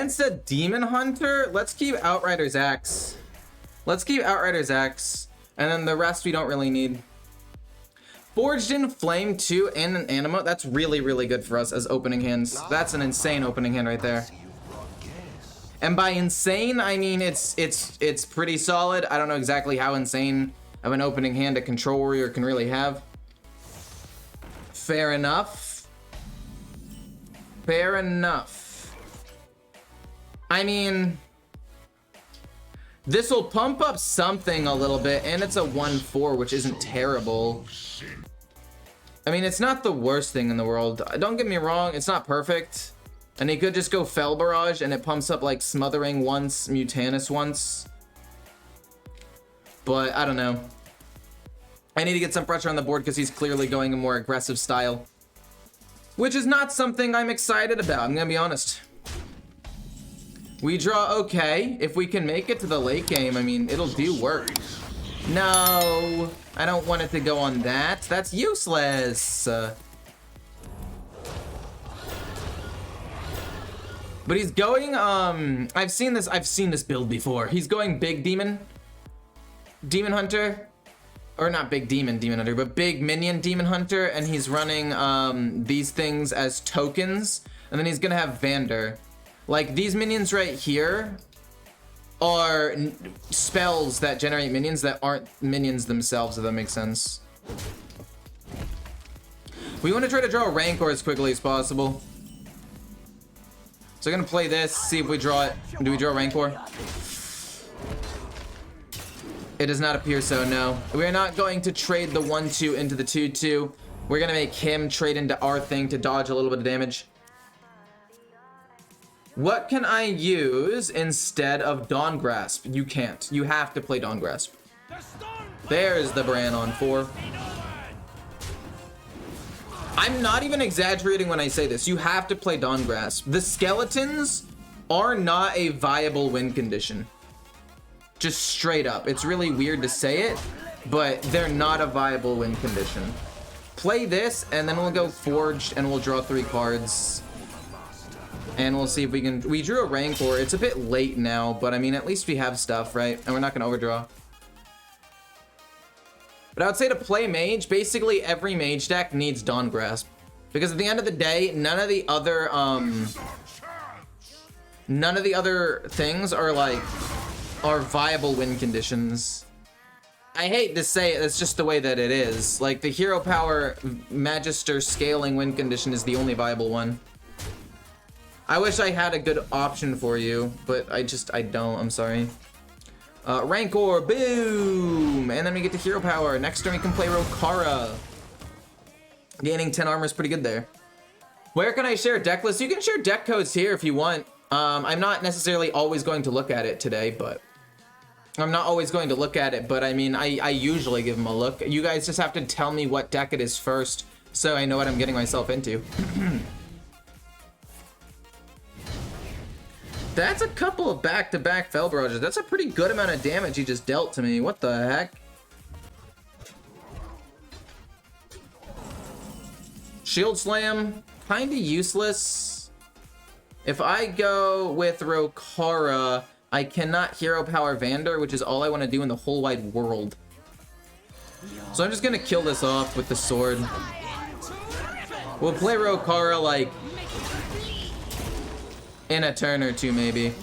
Against a Demon Hunter, let's keep Outrider's Axe. Let's keep Outrider's Axe. And then the rest we don't really need. Forged in Flame 2 and an Anima. That's really, really good for us as opening hands. That's an insane opening hand right there. And by insane, I mean it's pretty solid. I don't know exactly how insane of an opening hand a Control Warrior can really have. Fair enough. Fair enough. I mean, this will pump up something a little bit, and it's a 1/4, which isn't terrible. I mean, it's not the worst thing in the world. Don't get me wrong, it's not perfect. And he could just go Fel Barrage, and it pumps up like Smothering once, Mutanus once. But I don't know. I need to get some pressure on the board because he's clearly going a more aggressive style. Which is not something I'm excited about, I'm gonna be honest. We draw okay. If we can make it to the late game, I mean, it'll do work. No, I don't want it to go on that. That's useless. But he's going, I've seen this build before. He's going Big Demon Hunter. Or not Big Demon Hunter, but Big Minion Demon Hunter. And he's running these things as tokens. And then he's gonna have Vander. Like, these minions right here are spells that generate minions that aren't minions themselves, if that makes sense. We want to try to draw a Rancor as quickly as possible. So I'm gonna play this, see if we draw it. Do we draw a Rancor? It does not appear so, no. We are not going to trade the 1/2 into the 2/2. We're gonna make him trade into our thing to dodge a little bit of damage. What can I use instead of Dawn Grasp? You can't. You have to play Dawn Grasp. There's the Bran on 4. I'm not even exaggerating when I say this. You have to play Dawn Grasp. The skeletons are not a viable win condition. Just straight up. It's really weird to say it, but they're not a viable win condition. Play this, and then we'll go Forged, and we'll draw 3 cards. And we'll see if we can... We drew a Rancor. It's a bit late now, but I mean, at least we have stuff, right? And we're not going to overdraw. But I would say to play Mage, basically every Mage deck needs Dawn Grasp. Because at the end of the day, none of the other things are viable win conditions. I hate to say it, it's just the way that it is. Like, the Hero Power Magister scaling win condition is the only viable one. I wish I had a good option for you, but I don't, I'm sorry. Rancor, boom! And then we get to Hero Power. Next turn we can play Rokara. Gaining 10 armor is pretty good there. Where can I share deck lists? You can share deck codes here if you want. I'm not necessarily always going to look at it today, but... I mean, I usually give them a look. You guys just have to tell me what deck it is first, so I know what I'm getting myself into. That's a couple of back-to-back Fel Barrages. That's a pretty good amount of damage he just dealt to me. What the heck? Shield Slam, kinda useless. If I go with Rokara, I cannot Hero Power Vander, which is all I want to do in the whole wide world. So I'm just gonna kill this off with the sword. We'll play Rokara like in a turn or two, maybe.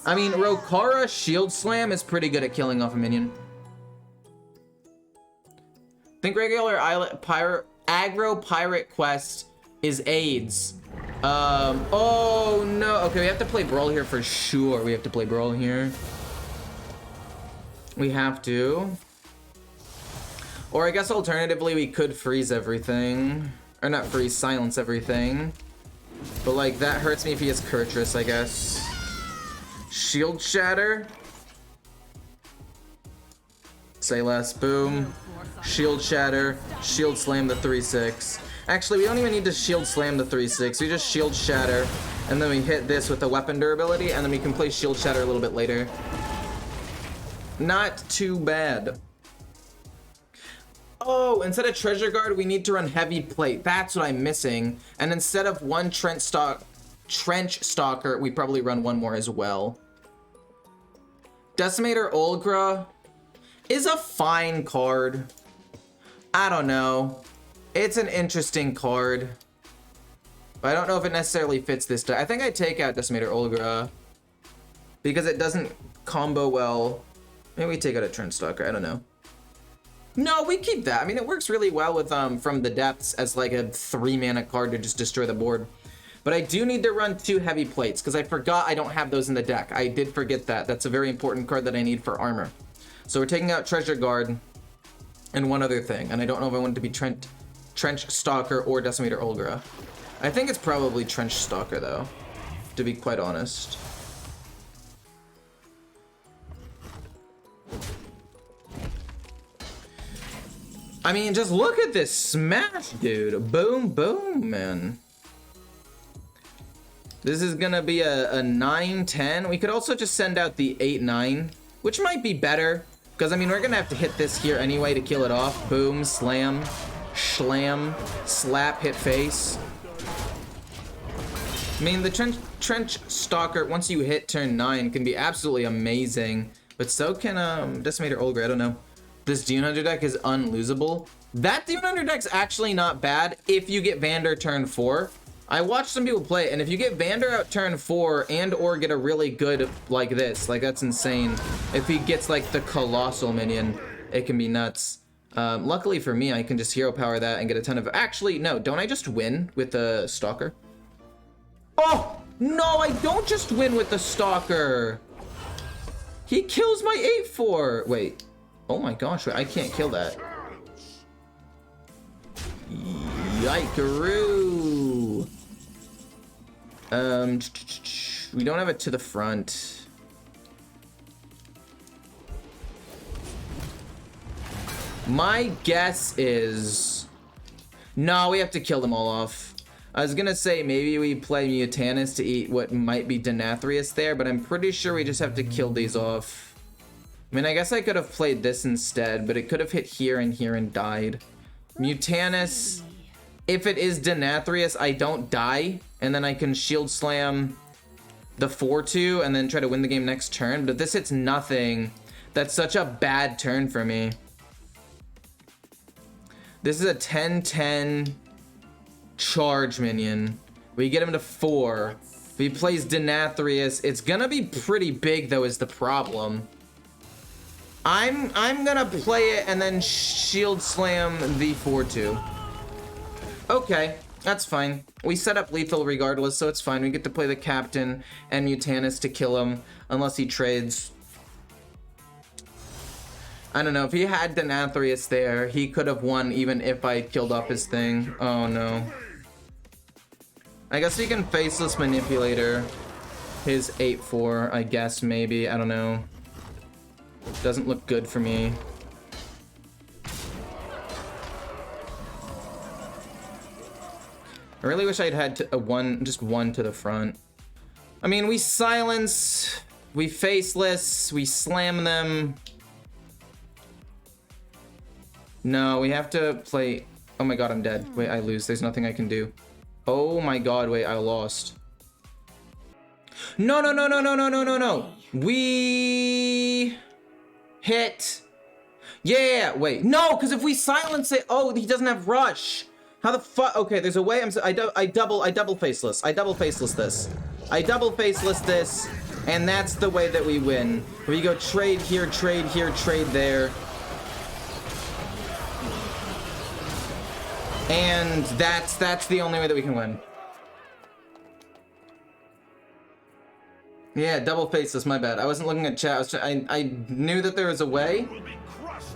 I mean, Rokara Shield Slam is pretty good at killing off a minion. Think regular aggro pirate quest is AIDS. Oh no. Okay, we have to play Brawl here for sure. We have to play Brawl here. We have to. Or I guess alternatively we could freeze everything. Or not freeze, silence everything. But like, that hurts me if he has Kurtrus, I guess. Shield Shatter. Say less. Boom. Shield Shatter. Shield Slam the 3/6. Actually, we don't even need to Shield Slam the 3/6. We just Shield Shatter. And then we hit this with the weapon durability. And then we can play Shield Shatter a little bit later. Not too bad. Oh, instead of Treasure Guard, we need to run Heavy Plate. That's what I'm missing. And instead of one Trent stock Trench Stalker. We probably run one more as well. Decimator Olgra is a fine card. I don't know. It's an interesting card. But I don't know if it necessarily fits this deck. I think I take out Decimator Olgra because it doesn't combo well. Maybe we take out a Trench Stalker. I don't know. No, we keep that. I mean, it works really well with From the Depths as like a 3-mana card to just destroy the board. But I do need to run 2 heavy plates because I forgot I don't have those in the deck. I did forget that. That's a very important card that I need for armor. So we're taking out Treasure Guard and one other thing. And I don't know if I want it to be Trench Stalker or Decimator Olgra. I think it's probably Trench Stalker though, to be quite honest. I mean, just look at this smash, dude. Boom, boom, man. This is gonna be a 9-10. We could also just send out the 8-9, which might be better. Because, I mean, we're gonna have to hit this here anyway to kill it off. Boom, slam, schlam, slap, hit face. I mean, the Trench Stalker, once you hit turn 9, can be absolutely amazing. But so can Decimator Olgra, I don't know. This Dune Hunter deck is unlosable. That Dune Hunter deck's actually not bad if you get Vander turn 4. I watched some people play, and if you get Vander out turn 4 and or get a really good like this, like that's insane. If he gets like the Colossal minion, it can be nuts. Luckily for me, I can just hero power that and get a ton of... Actually, no, don't I just win with the Stalker? Oh, no, I don't just win with the Stalker. He kills my 8-4. Wait. Oh my gosh, wait, I can't kill that. Yikeroo. We don't have it to the front. My guess is... No, we have to kill them all off. I was gonna say maybe we play Mutanus to eat what might be Denathrius there, but I'm pretty sure we just have to kill these off. I mean, I guess I could have played this instead, but it could have hit here and died. Mutanus, if it is Denathrius, I don't die, and then I can Shield Slam the 4-2 and then try to win the game next turn. But if this hits nothing, that's such a bad turn for me. This is a 10-10 charge minion. We get him to 4. If he plays Denathrius, it's gonna be pretty big though, is the problem. I'm gonna play it and then Shield Slam the 4-2. Okay, that's fine. We set up lethal regardless, so it's fine. We get to play the Captain and Mutanus to kill him, unless he trades. I don't know, if he had Denathrius there, he could have won even if I killed off his thing. Oh no. I guess he can Faceless Manipulator his 8-4, I guess, maybe. I don't know. Doesn't look good for me. I really wish I'd had just one to the front. I mean, we silence, we Faceless, we slam them. No, we have to play... Oh my god, I'm dead. Wait, I lose. There's nothing I can do. Oh my god, wait, I lost. No, no, no, no, no, no, no, no, no. We... hit. Yeah, wait. No, because if we silence it... Oh, he doesn't have Rush. How the fuck? Okay, there's a way. I double Faceless. I double Faceless this. I double Faceless this. And that's the way that we win. We go trade here, trade there. And that's the only way that we can win. Yeah, double Faceless, my bad. I wasn't looking at chat. I knew that there was a way.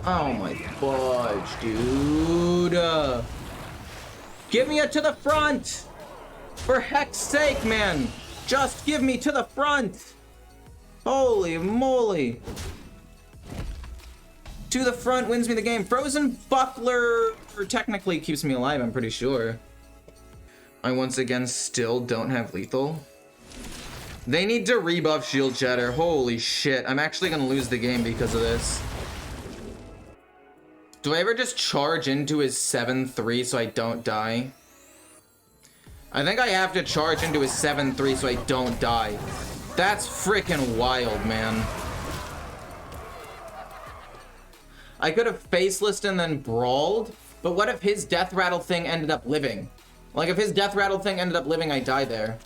Oh my fudge, dude. Give me it to the front! For heck's sake, man! Just give me to the front! Holy moly! To the front wins me the game. Frozen Buckler technically keeps me alive, I'm pretty sure. I once again still don't have lethal. They need to rebuff Shield Shatter. Holy shit. I'm actually gonna lose the game because of this. Do I ever just charge into his 7-3 so I don't die? I think I have to charge into his 7-3 so I don't die. That's freaking wild, man. I could have faceless and then brawled, but what if his death rattle thing ended up living? Like, if his death rattle thing ended up living, I die there.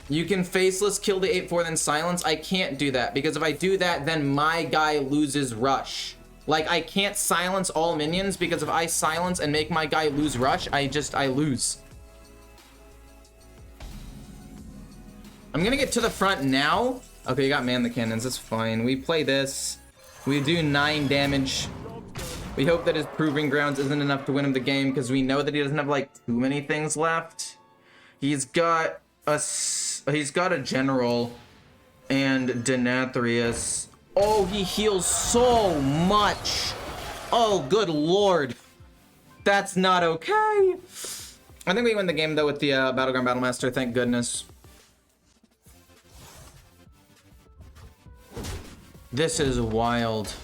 You can faceless kill the 8-4 then silence. I can't do that, because if I do that, then my guy loses rush. Like, I can't silence all minions, because if I silence and make my guy lose rush, I lose. I'm gonna get to the front now. Okay, you got man the cannons, that's fine. We play this. We do 9 damage. We hope that his Proving Grounds isn't enough to win him the game, because we know that he doesn't have, like, too many things left. He's got a General and Denathrius. Oh, he heals so much. Oh, good lord. That's not okay. I think we win the game, though, with the Battleground Battlemaster, thank goodness. This is wild.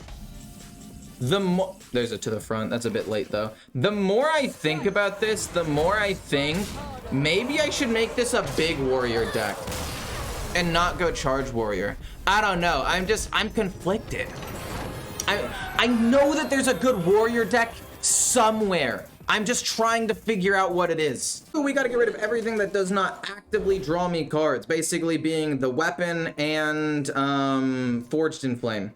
There's a to the front. That's a bit late, though. The more I think about this, the more I think maybe I should make this a big warrior deck and not go charge warrior. I don't know. I'm conflicted. I know that there's a good warrior deck somewhere. I'm just trying to figure out what it is. We gotta get rid of everything that does not actively draw me cards, basically being the weapon and Forged in Flame.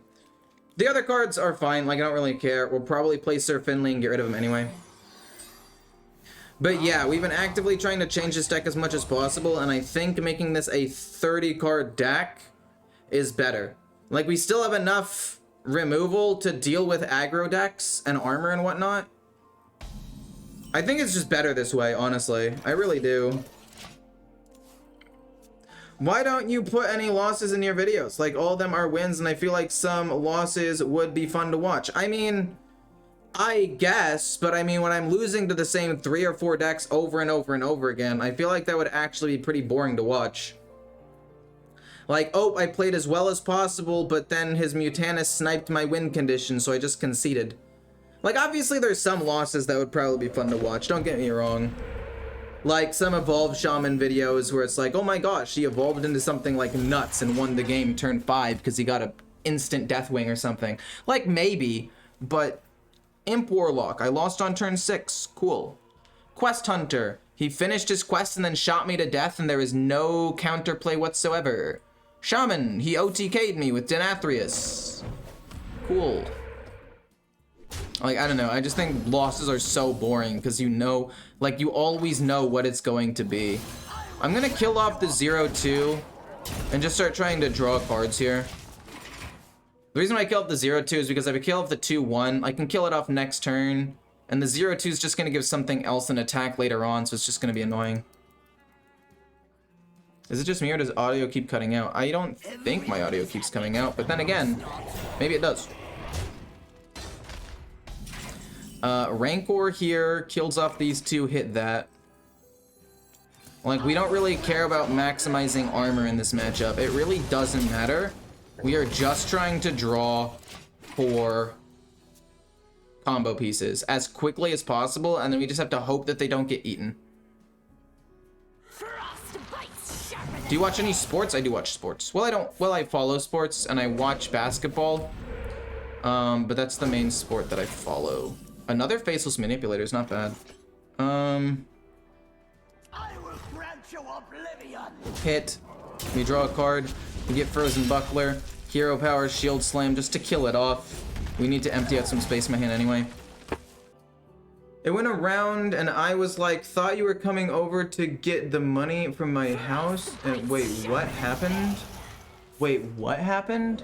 The other cards are fine, like I don't really care. We'll probably play Sir Finley and get rid of him anyway. But yeah, we've been actively trying to change this deck as much as possible, and I think making this a 30 card deck is better. Like, we still have enough removal to deal with aggro decks and armor and whatnot. I think it's just better this way, honestly. I really do. Why don't you put any losses in your videos? Like, all of them are wins, and I feel like some losses would be fun to watch. I mean, I guess, but I mean, when I'm losing to the same 3 or 4 decks over and over and over again, I feel like that would actually be pretty boring to watch. Like, oh, I played as well as possible, but then his Mutanus sniped my win condition, so I just conceded. Like, obviously there's some losses that would probably be fun to watch, don't get me wrong. Like some Evolved Shaman videos where it's like, oh my gosh, he evolved into something like nuts and won the game turn 5 because he got a instant Deathwing or something. Like, maybe, but Imp Warlock, I lost on turn 6, cool. Quest Hunter, he finished his quest and then shot me to death and there is no counterplay whatsoever. Shaman, he OTK'd me with Denathrius. Cool. Like, I don't know, I just think losses are so boring because you know, like, you always know what it's going to be. I'm gonna kill off the 0-2 and just start trying to draw cards here. The reason why I kill off the 0-2 is because if I kill off the 2-1, I can kill it off next turn, and the 0-2 is just gonna give something else an attack later on, so it's just gonna be annoying. Is it just me or does audio keep cutting out? I don't think my audio keeps coming out, but then again, maybe it does. Rancor here, kills off these 2, hit that. Like, we don't really care about maximizing armor in this matchup. It really doesn't matter. We are just trying to draw 4 combo pieces as quickly as possible, and then we just have to hope that they don't get eaten. Do you watch any sports? I do watch sports. Well, I don't. Well, I follow sports, and I watch basketball. But that's the main sport that I follow. Another Faceless Manipulator is not bad. I will grant you oblivion. Hit. We draw a card. We get Frozen Buckler. Hero Power, Shield Slam, just to kill it off. We need to empty out some space in my hand anyway. It went around and I was like, thought you were coming over to get the money from my house. And wait, what happened? Wait, what happened?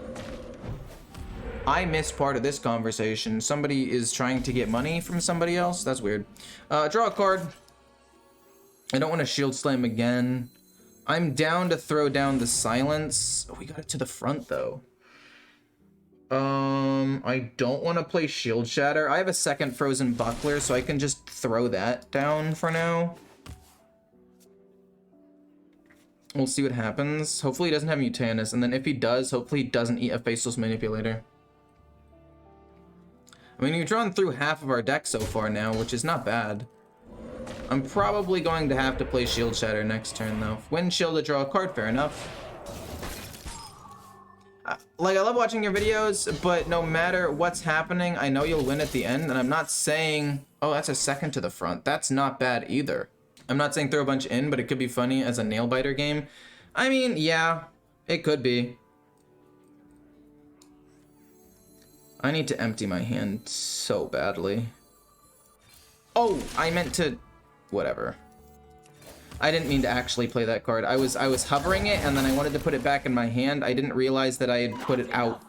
I missed part of this conversation. Somebody is trying to get money from somebody else? That's weird. Draw a card. I don't want to Shield Slam again. I'm down to throw down the Silence. Oh, we got it to the front, though. I don't want to play Shield Shatter. I have a second Frozen Buckler, so I can just throw that down for now. We'll see what happens. Hopefully he doesn't have Mutanus, and then if he does, hopefully he doesn't eat a Faceless Manipulator. I mean, we've drawn through half of our deck so far now, which is not bad. I'm probably going to have to play Shield Shatter next turn, though. Wind Shield to draw a card, fair enough. Like, I love watching your videos, but no matter what's happening, I know you'll win at the end, and I'm not saying... Oh, that's a second to the front. That's not bad either. I'm not saying throw a bunch in, but it could be funny as a nail-biter game. I mean, yeah, it could be. I need to empty my hand so badly. Oh, I meant to... Whatever. I didn't mean to actually play that card. I was hovering it, and then I wanted to put it back in my hand. I didn't realize that I had put it out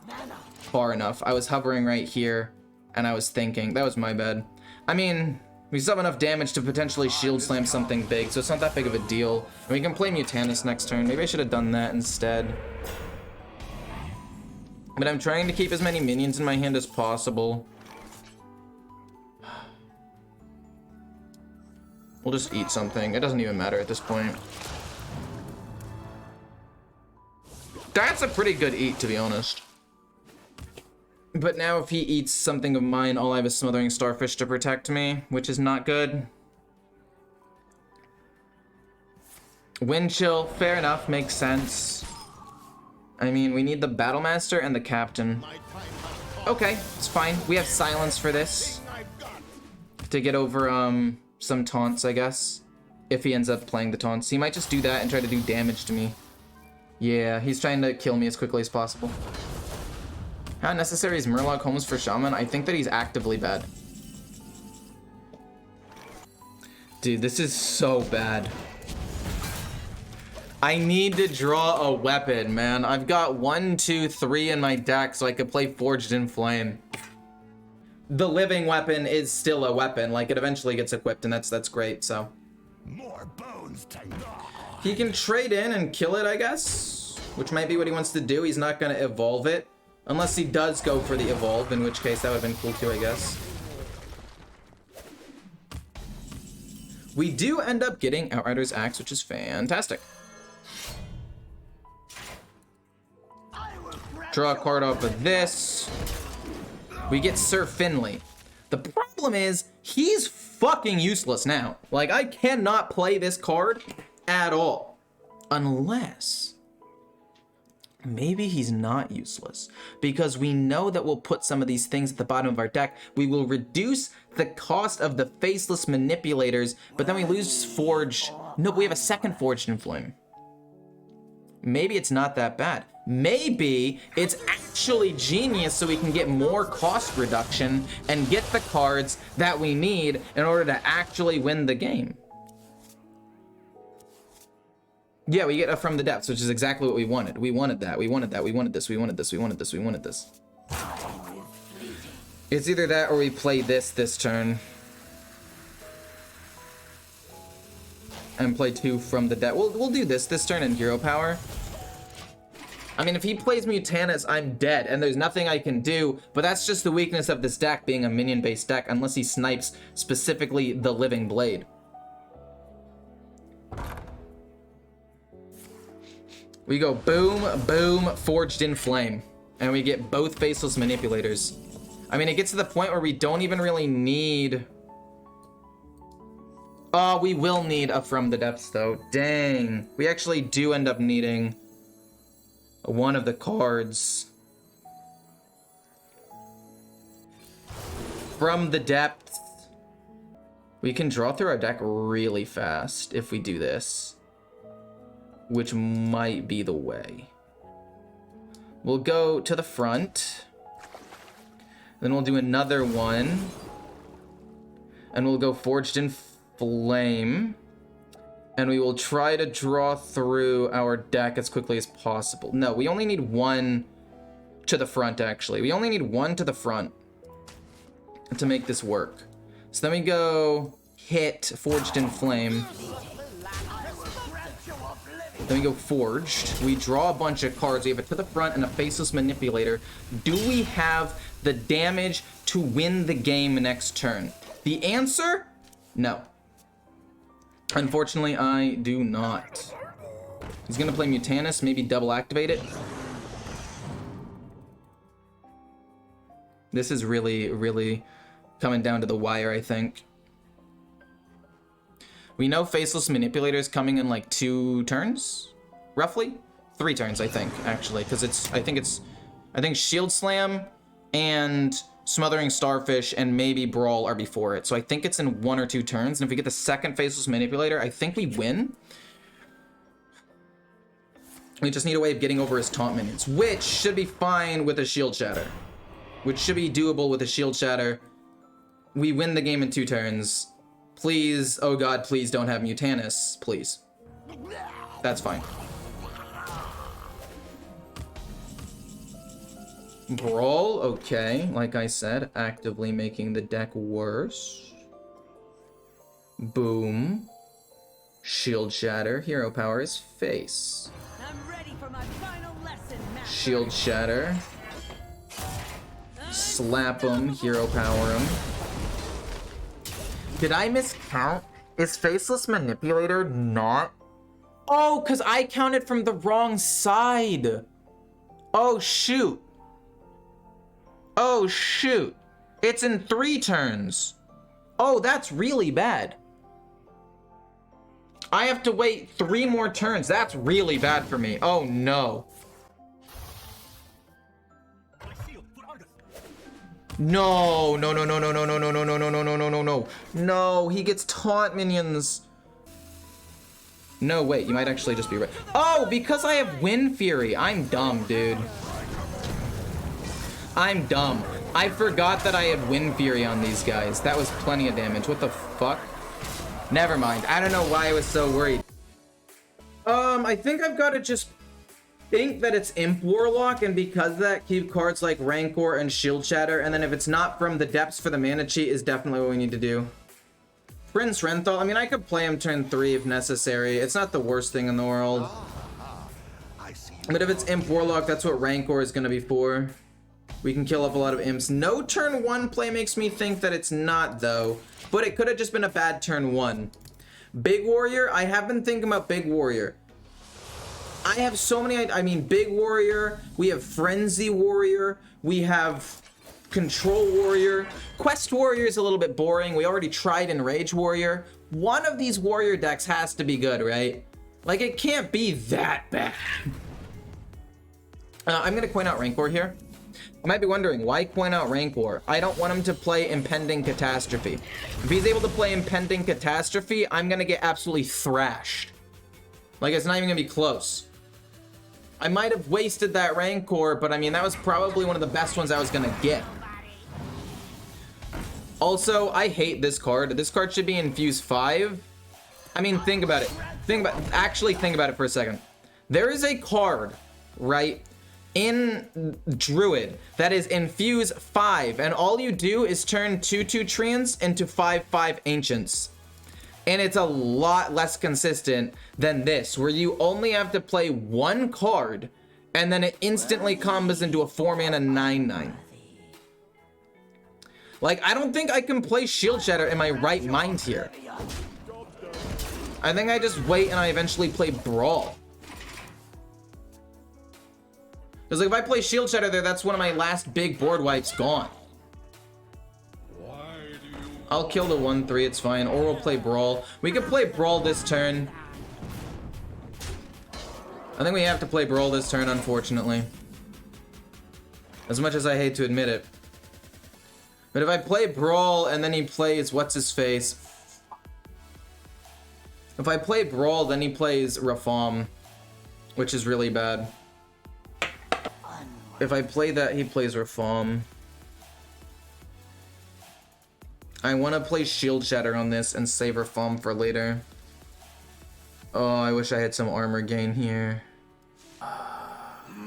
far enough. I was hovering right here, and I was thinking. That was my bad. I mean, we still have enough damage to potentially shield slam something big, so it's not that big of a deal. And we can play Mutanus next turn. Maybe I should have done that instead. But I'm trying to keep as many minions in my hand as possible. We'll just eat something. It doesn't even matter at this point. That's a pretty good eat, to be honest. But now if he eats something of mine, all I have is Smothering Starfish to protect me, which is not good. Wind Chill, fair enough, makes sense. I mean, we need the Battlemaster and the Captain. Okay, it's fine. We have Silence for this. To get over, some taunts, I guess. If he ends up playing the taunts. He might just do that and try to do damage to me. Yeah, he's trying to kill me as quickly as possible. How necessary is Murloc Holmes for Shaman? I think that he's actively bad. Dude, this is so bad. I need to draw a weapon, man. I've got 1, 2, 3 in my deck, so I could play Forged in Flame. The living weapon is still a weapon. Like, it eventually gets equipped, and that's great, so. More bones to he can trade in and kill it, I guess. Which might be what he wants to do. He's not going to evolve it. Unless he does go for the evolve, in which case that would have been cool too, I guess. We do end up getting Outrider's Axe, which is fantastic. Draw a card off of this. We get Sir Finley. The problem is, he's fucking useless now. Like, I cannot play this card at all. Unless... maybe he's not useless. Because we know that we'll put some of these things at the bottom of our deck. We will reduce the cost of the Faceless Manipulators, but then we lose Forge. No, we have a second Forged in Flame. Maybe it's not that bad. Maybe it's actually genius so we can get more cost reduction and get the cards that we need in order to actually win the game. Yeah, we get a From the Depths, which is exactly what we wanted. We wanted that. We wanted that. We wanted this. We wanted this. We wanted this. We wanted this. It's either that or we play this turn. And play 2 From the Depths. We'll do this turn in Hero Power. I mean, if he plays Mutanus, I'm dead, and there's nothing I can do, but that's just the weakness of this deck being a minion-based deck, unless he snipes specifically the Living Blade. We go boom, boom, Forged in Flame, and we get both Faceless Manipulators. I mean, it gets to the point where we don't even really need... Oh, we will need a From the Depths, though. Dang. We actually do end up needing... one of the cards. From the Depths. We can draw through our deck really fast if we do this. Which might be the way. We'll go to the front. Then we'll do another one. And we'll go Forged in Flame. And we will try to draw through our deck as quickly as possible. No, we only need one to the front, actually. We only need one to the front to make this work. So then we go hit Forged in Flame. Then we go Forged. We draw a bunch of cards. We have a to the front and a Faceless Manipulator. Do we have the damage to win the game next turn? The answer? No. Unfortunately, I do not. He's gonna play Mutanus, maybe double activate it. This is really, really coming down to the wire, I think. We know Faceless Manipulator is coming in like 2 turns, roughly 3 turns, I think, actually, because I think Shield Slam and Smothering Starfish and maybe Brawl are before it. So I think it's in 1 or 2 turns. And if we get the second Faceless Manipulator, I think we win. We just need a way of getting over his taunt minions, which should be fine with a Shield Shatter. Which should be doable with a Shield Shatter. We win the game in 2 turns. Please, oh god, please don't have Mutanus, please. That's fine. Brawl, okay, like I said, actively making the deck worse. Boom. Shield Shatter, Hero Power is face. I'm ready for my final lesson, Master. Shield Shatter. Slap him, Hero Power him. Did I miscount? Is Faceless Manipulator not? Oh, because I counted from the wrong side. Oh, shoot. Oh, shoot. It's in 3 turns. Oh, that's really bad. I have to wait 3 more turns. That's really bad for me. Oh, no. No, no, no, no, no, no, no, no, no, no, no, no, no, no, no, no. No, he gets taunt minions. No, wait, you might actually just be right. Oh, because I have Wind Fury. I'm dumb, dude. I'm dumb. I forgot that I had Wind Fury on these guys. That was plenty of damage. What the fuck? Never mind. I don't know why I was so worried. I think I've got to just think that it's Imp Warlock, and because of that, keep cards like Rancor and Shield Shatter, and then if it's not from the depths for the mana cheat is definitely what we need to do. Prince Renthal, I mean, I could play him turn 3 if necessary. It's not the worst thing in the world. But if it's Imp Warlock, that's what Rancor is going to be for. We can kill up a lot of imps. No turn 1 play makes me think that it's not, though. But it could have just been a bad turn 1. Big Warrior, I have been thinking about Big Warrior. I have so many, I mean, Big Warrior, we have Frenzy Warrior, we have Control Warrior. Quest Warrior is a little bit boring. We already tried Enrage Warrior. One of these Warrior decks has to be good, right? Like, it can't be that bad. I'm going to coin out Rancor here. I might be wondering, why coin out Rancor? I don't want him to play Impending Catastrophe. If he's able to play Impending Catastrophe, I'm going to get absolutely thrashed. Like, it's not even going to be close. I might have wasted that Rancor, but I mean, that was probably one of the best ones I was going to get. Also, I hate this card. This card should be Infuse 5. I mean, think about it. Actually think about it for a second. There is a card, right, in Druid that is Infuse 5, and all you do is turn 2/2 Treants into 5/5 Ancients. And it's a lot less consistent than this, where you only have to play 1 card, and then it instantly combos into a 4-mana 9/9. Like, I don't think I can play Shield Shatter in my right mind here. I think I just wait and I eventually play Brawl. Because, like, if I play Shield Shatter there, that's one of my last big board wipes gone. I'll kill the 1/3, it's fine. Or we'll play Brawl. We could play Brawl this turn. I think we have to play Brawl this turn, unfortunately. As much as I hate to admit it. But if I play Brawl and then he plays what's-his-face. If I play Brawl, then he plays Rafam, which is really bad. If I play that, he plays Rafam. I want to play Shield Shatter on this and save Rafam for later. Oh, I wish I had some armor gain here.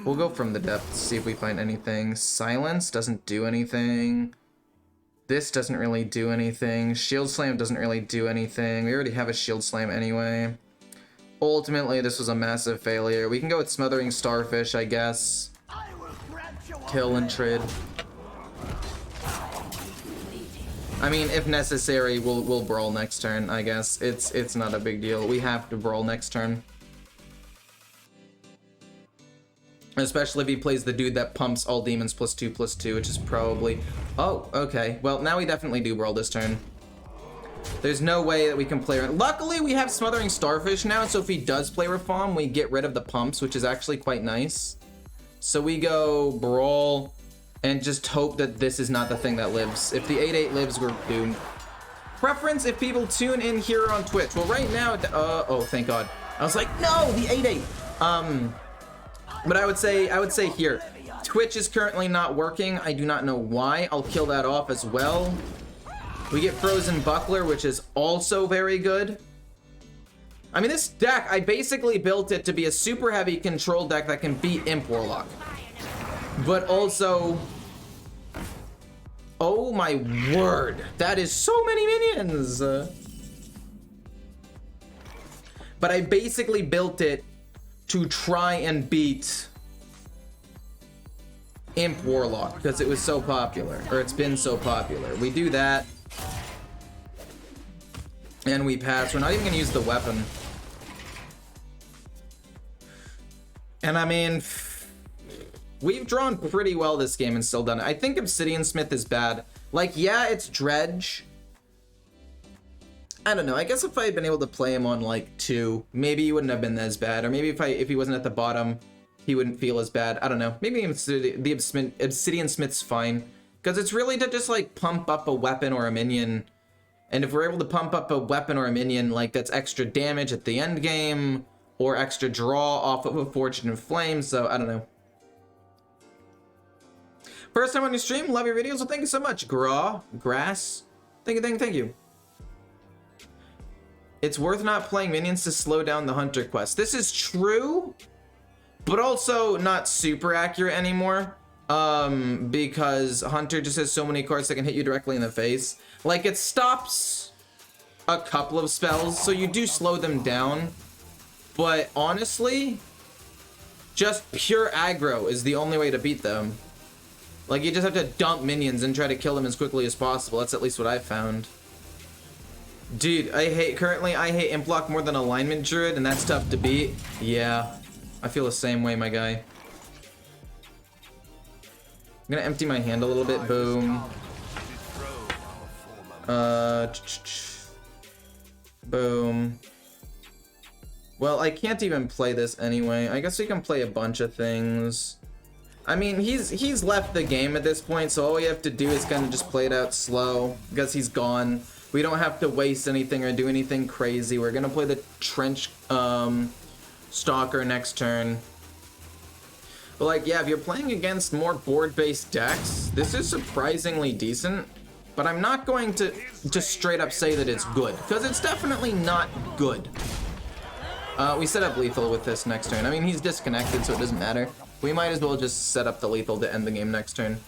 We'll go from the depths, see if we find anything. Silence doesn't do anything. This doesn't really do anything. Shield Slam doesn't really do anything. We already have a Shield Slam anyway. Ultimately, this was a massive failure. We can go with Smothering Starfish, I guess. Kill and trade. I mean, if necessary, we'll brawl next turn, I guess. It's not a big deal. We have to brawl next turn. Especially if he plays the dude that pumps all demons +2/+2, which is probably... Oh, okay. Well, now we definitely do brawl this turn. There's no way that we can play. Luckily, we have Smothering Starfish now, so if he does play Reform, we get rid of the pumps, which is actually quite nice. So we go Brawl and just hope that this is not the thing that lives. If the 8/8 lives, we're doomed. Preference if people tune in here on Twitch. Well, right now, oh, thank God. I was like, no, the 8/8. But I would say here, Twitch is currently not working. I do not know why. I'll kill that off as well. We get Frozen Buckler, which is also very good. I mean, this deck, I basically built it to be a super heavy control deck that can beat Imp Warlock. But also, oh my word, that is so many minions. But I basically built it to try and beat Imp Warlock because it was so popular, or it's been so popular. We do that. And we pass. We're not even gonna use the weapon. And I mean, we've drawn pretty well this game and still done it. I think Obsidian Smith is bad. Like, yeah, it's Dredge. I don't know. I guess if I had been able to play him on like 2, maybe he wouldn't have been as bad. Or maybe if he wasn't at the bottom, he wouldn't feel as bad. I don't know. Maybe the Obsidian Smith's fine. Because it's really to just like pump up a weapon or a minion. And if we're able to pump up a weapon or a minion, like that's extra damage at the end game, or extra draw off of a Fortune in Flames, so I don't know. First time on your stream, love your videos, well thank you so much. Grass, thank you. It's worth not playing minions to slow down the Hunter quest. This is true, but also not super accurate anymore. Because Hunter just has so many cards that can hit you directly in the face. Like, it stops a couple of spells, so you do slow them down. But honestly, just pure aggro is the only way to beat them. Like, you just have to dump minions and try to kill them as quickly as possible. That's at least what I've found. Dude, currently I hate Imp Block more than Alignment Druid, and that's tough to beat. Yeah, I feel the same way, my guy. I'm gonna empty my hand a little bit. Boom. Boom. Well, I can't even play this anyway. I guess we can play a bunch of things. I mean, he's left the game at this point, so all we have to do is kind of just play it out slow because he's gone. We don't have to waste anything or do anything crazy. We're gonna play the Trench Stalker next turn. But like, yeah, if you're playing against more board-based decks, this is surprisingly decent. But I'm not going to just straight up say that it's good, because it's definitely not good. We set up lethal with this next turn. I mean, he's disconnected, so it doesn't matter. We might as well just set up the lethal to end the game next turn.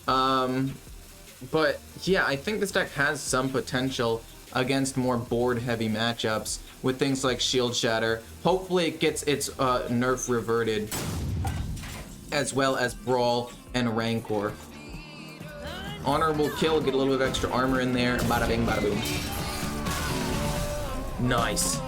But yeah, I think this deck has some potential against more board-heavy matchups with things like Shield Shatter. Hopefully it gets its nerf reverted, as well as Brawl and Rancor. Honorable kill, get a little bit of extra armor in there. Bada bing, bada boom. Nice.